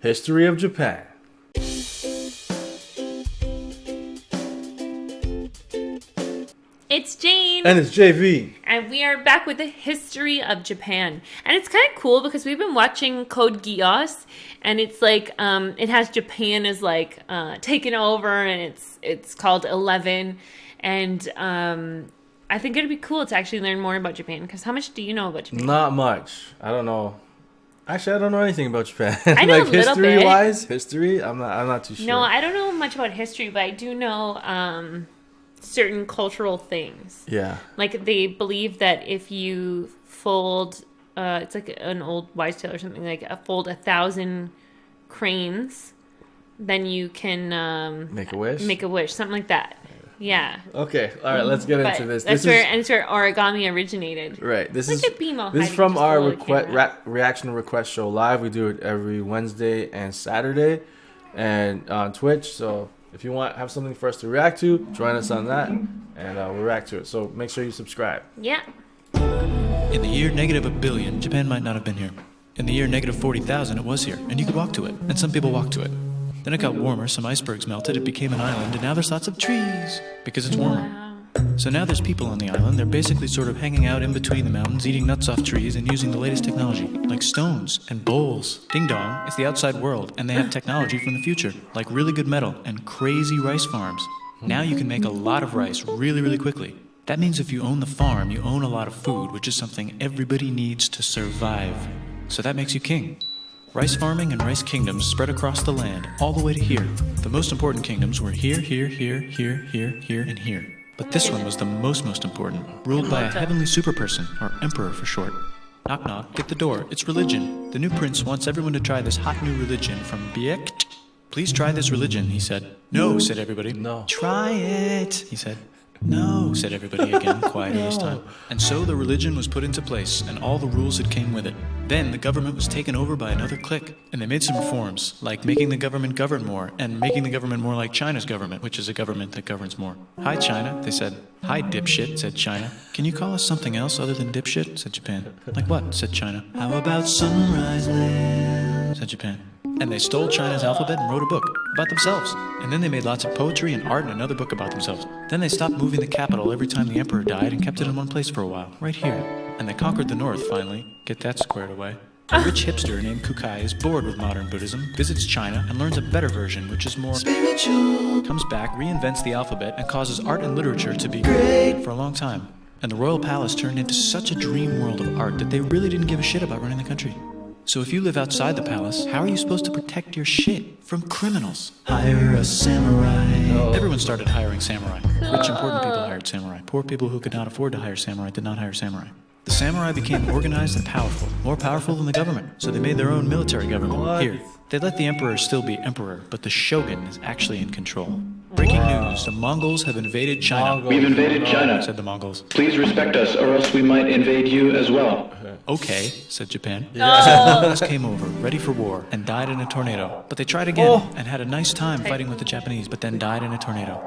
History of Japan. It's Jane. And it's JV. And we are back with the history of Japan. And it's kind of cool because we've been watching Code Geass, and it's like, it has Japan as like, taken over, and it's called 11. And I think it'd be cool to actually learn more about Japan, because how much do you know about Japan? Not much. I don't know. Actually, I don't know anything about Japan. I know like a little bit. History, I'm not too sure. No, I don't know much about history, but I do know certain cultural things. Yeah. Like they believe that if you fold, it's like an old wives' tale or something, like fold 1,000 cranes, then you can make a wish. Make a wish, something like that. Yeah. Okay. All right. Let's get into this. That's where origami originated. This is from our reaction request show live. We do it every Wednesday and Saturday, and on Twitch. So if you have something for us to react to, join us on that, and we'll react to it. So make sure you subscribe. Yeah. In the year -1 billion, Japan might not have been here. In the year -40,000, it was here, and you could walk to it, and some people walked to it. Then it got warmer, some icebergs melted, it became an island, and now there's lots of trees, because it's warmer. Wow. So now there's people on the island, they're basically sort of hanging out in between the mountains, eating nuts off trees, and using the latest technology, like stones and bowls. Ding dong, it's the outside world, and they have technology from the future, like really good metal and crazy rice farms. Now you can make a lot of rice really, really quickly. That means if you own the farm, you own a lot of food, which is something everybody needs to survive. So that makes you king. Rice farming and rice kingdoms spread across the land, all the way to here. The most important kingdoms were here, here, here, here, here, here, and here. But this one was the most important, ruled by a heavenly superperson, or emperor for short. Knock knock, get the door, it's religion. The new prince wants everyone to try this hot new religion from Biekt. Please try this religion, he said. No, said everybody. No. Try it, he said. No, said everybody again, quieter this time. And so the religion was put into place, and all the rules that came with it. Then the government was taken over by another clique, and they made some reforms, like making the government govern more, and making the government more like China's government, which is a government that governs more. Hi, China, they said. Hi, dipshit, said China. Can you call us something else other than dipshit, said Japan. Like what, said China. How about Sunrise Land, said Japan. And they stole China's alphabet and wrote a book about themselves. And then they made lots of poetry and art and another book about themselves. Then they stopped moving the capital every time the emperor died and kept it in one place for a while, right here. And they conquered the north, finally. Get that squared away. A rich hipster named Kukai is bored with modern Buddhism, visits China, and learns a better version, which is more spiritual. Comes back, reinvents the alphabet, and causes art and literature to be great for a long time. And the royal palace turned into such a dream world of art that they really didn't give a shit about running the country. So if you live outside the palace, how are you supposed to protect your shit from criminals? Hire a samurai. Everyone started hiring samurai. Rich, important people hired samurai. Poor people who could not afford to hire samurai did not hire samurai. The samurai became organized and powerful, more powerful than the government. So they made their own military government. Here, they let the emperor still be emperor, but the shogun is actually in control. Breaking news, the Mongols have invaded China. We've invaded China, said the Mongols. Please respect us, or else we might invade you as well. Okay, said Japan. Yeah. So the Mongols came over, ready for war, and died in a tornado. But they tried again, and had a nice time fighting with the Japanese, but then died in a tornado.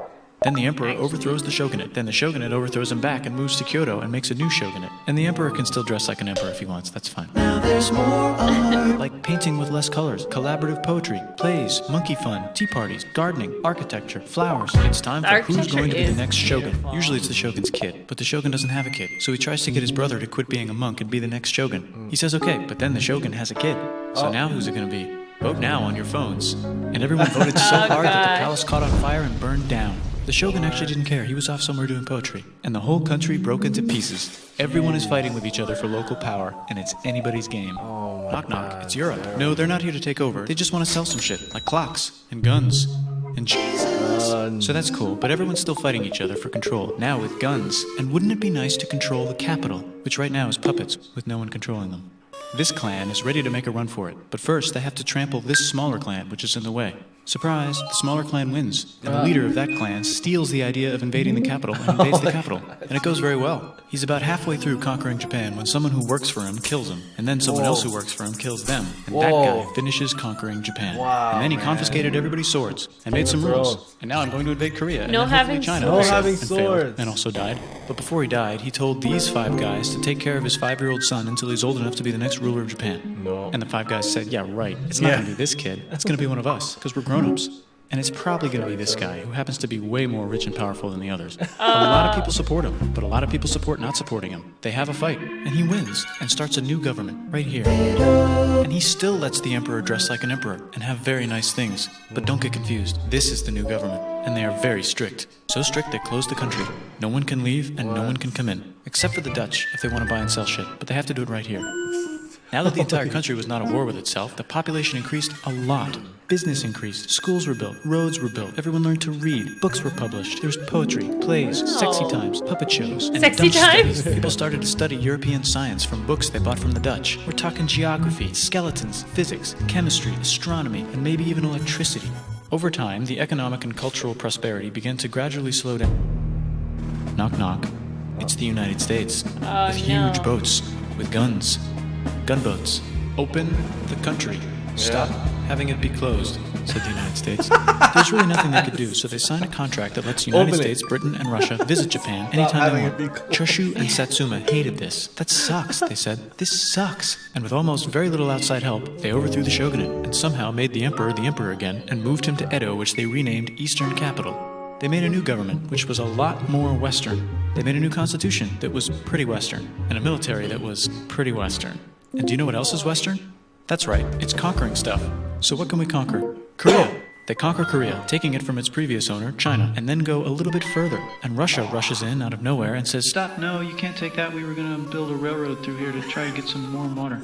Then the emperor overthrows the shogunate. Then the shogunate overthrows him back and moves to Kyoto and makes a new shogunate. And the emperor can still dress like an emperor if he wants, that's fine. Now there's more art. Like painting with less colors, collaborative poetry, plays, monkey fun, tea parties, gardening, architecture, flowers. It's time for who's going to be the next shogun. Usually it's the shogun's kid, but the shogun doesn't have a kid. So he tries to get his brother to quit being a monk and be the next shogun. He says okay, but then the shogun has a kid. So now who's it going to be? Vote now on your phones. And everyone voted so hard that the palace caught on fire and burned down. The shogun actually didn't care. He was off somewhere doing poetry. And the whole country broke into pieces. Everyone is fighting with each other for local power, and it's anybody's game. Knock knock, it's Europe. No, they're not here to take over. They just want to sell some shit, like clocks, and guns, and Jesus. So that's cool, but everyone's still fighting each other for control, now with guns. And wouldn't it be nice to control the capital, which right now is puppets, with no one controlling them? This clan is ready to make a run for it, but first they have to trample this smaller clan, which is in the way. Surprise, the smaller clan wins, and the leader of that clan steals the idea of invading the capital and invades the capital. And it goes very well. He's about halfway through conquering Japan when someone who works for him kills him, and then someone else who works for him kills them. And that guy finishes conquering Japan. And then he confiscated everybody's swords and made some rules. And now I'm going to invade Korea and then hopefully China. No having and failed, swords. and also died. But before he died, he told these 5 guys to take care of his 5-year-old son until he's old enough to be the next ruler of Japan. No. And the 5 guys said, yeah, right. It's not going to be this kid. It's going to be one of us, because we're grown-ups. And it's probably going to be this guy, who happens to be way more rich and powerful than the others. A lot of people support him, but a lot of people support not supporting him. They have a fight, and he wins, and starts a new government, right here. And he still lets the emperor dress like an emperor, and have very nice things. But don't get confused, this is the new government, and they are very strict. So strict they close the country. No one can leave, and no one can come in. Except for the Dutch, if they want to buy and sell shit, but they have to do it right here. Now that the entire country was not at war with itself, the population increased a lot. Business increased, schools were built, roads were built, everyone learned to read, books were published, there was poetry, plays, sexy times, puppet shows, and Sexy dumb times? studies. People started to study European science from books they bought from the Dutch. We're talking geography, skeletons, physics, chemistry, astronomy, and maybe even electricity. Over time, the economic and cultural prosperity began to gradually slow down. Knock, knock. It's the United States. Oh, with no. huge boats, with guns. Gunboats. Open the country. Stop having it be closed, said the United States. There's really nothing they could do, so they signed a contract that lets the United States, Britain, and Russia visit Japan anytime they want. Choshu and Satsuma hated this. That sucks, they said. This sucks. And with almost very little outside help, they overthrew the shogunate and somehow made the emperor again and moved him to Edo, which they renamed Eastern Capital. They made a new government, which was a lot more Western. They made a new constitution that was pretty Western, and a military that was pretty Western. And do you know what else is Western? That's right, it's conquering stuff. So what can we conquer? Korea. They conquer Korea, taking it from its previous owner, China, and then go a little bit further. And Russia rushes in out of nowhere and says, stop, no, you can't take that. We were going to build a railroad through here to try to get some warm water.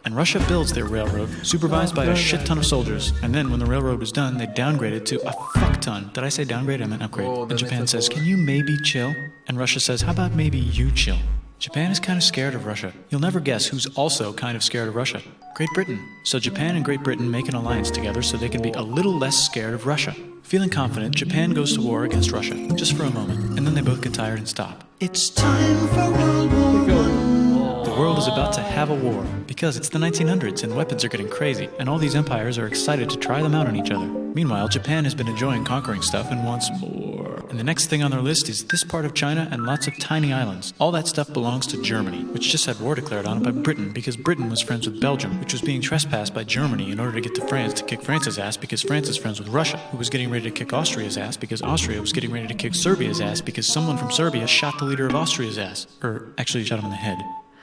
And Russia builds their railroad, supervised by a shit ton of soldiers. And then when the railroad was done, they downgraded to a fuck ton. Did I say downgrade? I meant upgrade. And Japan says, can you maybe chill? And Russia says, how about maybe you chill? Japan is kind of scared of Russia. You'll never guess who's also kind of scared of Russia. Great Britain. So Japan and Great Britain make an alliance together so they can be a little less scared of Russia. Feeling confident, Japan goes to war against Russia, just for a moment, and then they both get tired and stop. It's time for World War I. The world is about to have a war, because it's the 1900s and weapons are getting crazy, and all these empires are excited to try them out on each other. Meanwhile, Japan has been enjoying conquering stuff and wants more. And the next thing on their list is this part of China and lots of tiny islands. All that stuff belongs to Germany, which just had war declared on it by Britain because Britain was friends with Belgium, which was being trespassed by Germany in order to get to France to kick France's ass because France is friends with Russia, who was getting ready to kick Austria's ass because Austria was getting ready to kick Serbia's ass because someone from Serbia shot the leader of Austria's ass. Or actually shot him in the head.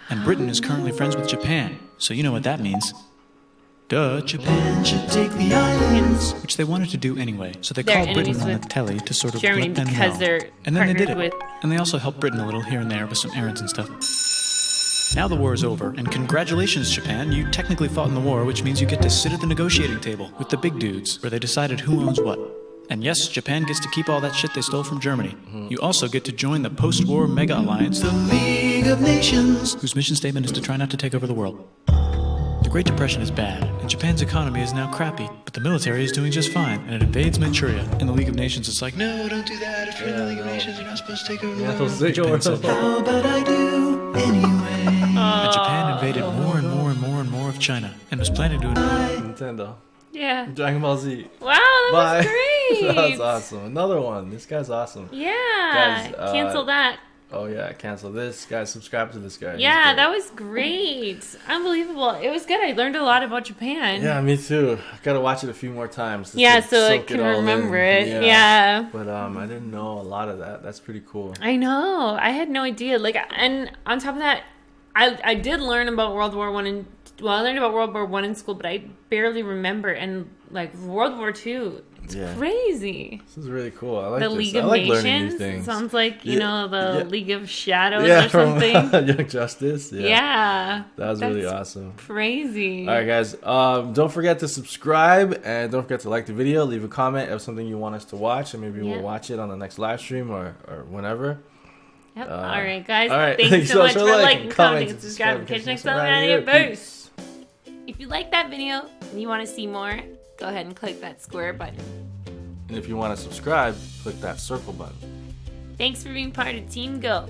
And Britain is currently friends with Japan, so you know what that means. Duh, Japan should take the islands, which they wanted to do anyway, so they called Britain on the telly to sort of Germany let them because know. they're And then they did partnered it. with- And they also helped Britain a little here and there with some errands and stuff. Now the war is over, and congratulations, Japan. You technically fought in the war, which means you get to sit at the negotiating table with the big dudes, where they decided who owns what. And yes, Japan gets to keep all that shit they stole from Germany. You also get to join the post-war mega alliance, the League of Nations, whose mission statement is to try not to take over the world. The Great Depression is bad, and Japan's economy is now crappy, but the military is doing just fine, and it invades Manchuria. And the League of Nations is like, no, don't do that. If you're in the League of Nations, you're not supposed to take over the world. Japan said, how about I do anyway? And Japan invaded more and more and more and more of China, and was planning to invade Nintendo. Yeah. Dragon Ball Z. Wow, that Bye. was great. That was awesome. Another one. This guy's awesome. Yeah. Guys, Cancel that. Oh yeah, cancel this. Guys, subscribe to this guy. Yeah, He's that great. was great. Unbelievable. It was good. I learned a lot about Japan. Yeah, me too. I gotta watch it a few more times. Yeah, to so I soak can all in. remember it. Yeah. But I didn't know a lot of that. That's pretty cool. I know. I had no idea. Like, and on top of that, I did learn about World War One and I learned about World War One in school, but I barely remember. And like World War Two, it's crazy. This is really cool. I like The this. League I of like learning Nations new things. sounds like the Yeah. League of Shadows Yeah, or something. from Young Justice. Yeah, That was really that's awesome. crazy. All right, guys. Don't forget to subscribe and don't forget to like the video. Leave a comment of something you want us to watch, and maybe we'll watch it on the next live stream or whenever. Yep. All right, guys. all right. Thank you so much for liking, comment, commenting, and subscribing. Catch you next time. Out of here. Peace. If you like that video and you want to see more, go ahead and click that square button. And if you want to subscribe, click that circle button. Thanks for being part of Team Go.